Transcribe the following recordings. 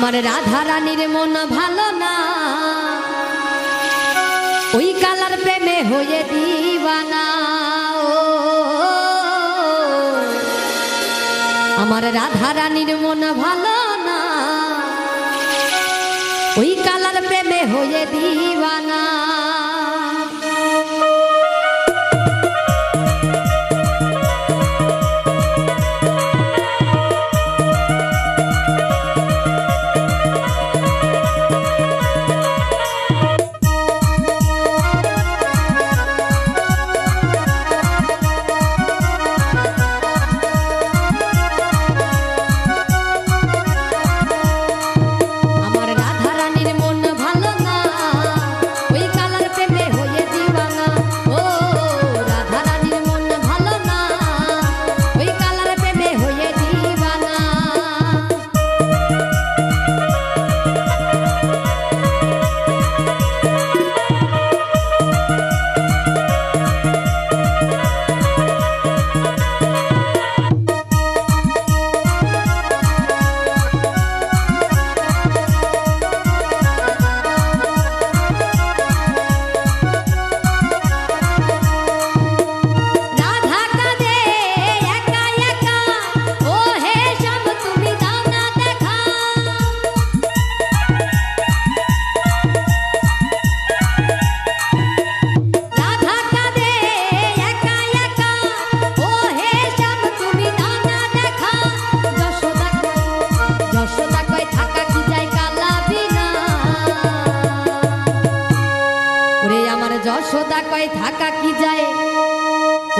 আমার রাধা রানীর মন ভালো না, ওই কালার প্রেমে হয়ে দিবানা। আমার রাধা রানীর মন ভালো না, ওই কালার প্রেমে হয়ে দিবানা। যশোদা কয় থাকা কি যায়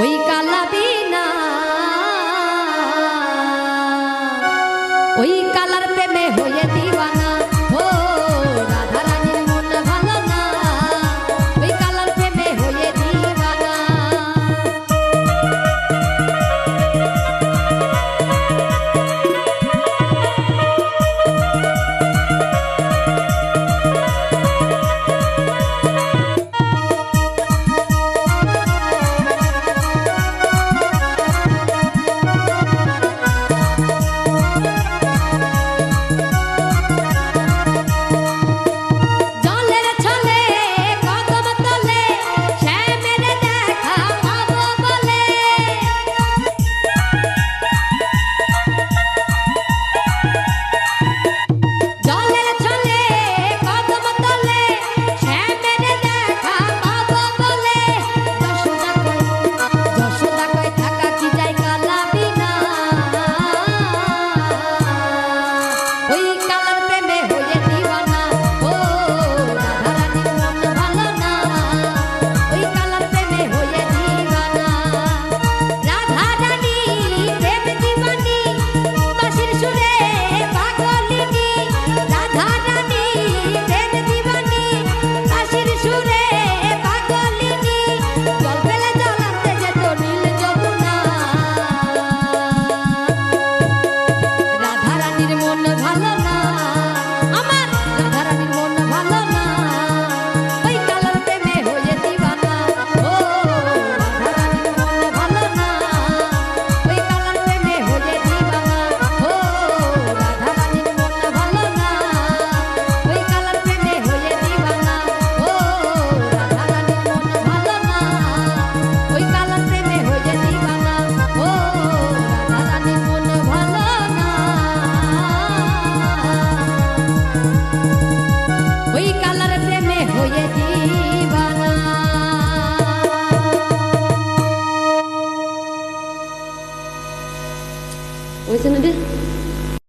ওই কালা বিনা, ওই কালার প্রেমে হয়ে দিবানা। ও রাধা রানীর মন ভালো না, ওই কালার প্রেমে হয়ে দিবানা। ওই কালার প্রেমে হয়ে দিবানা।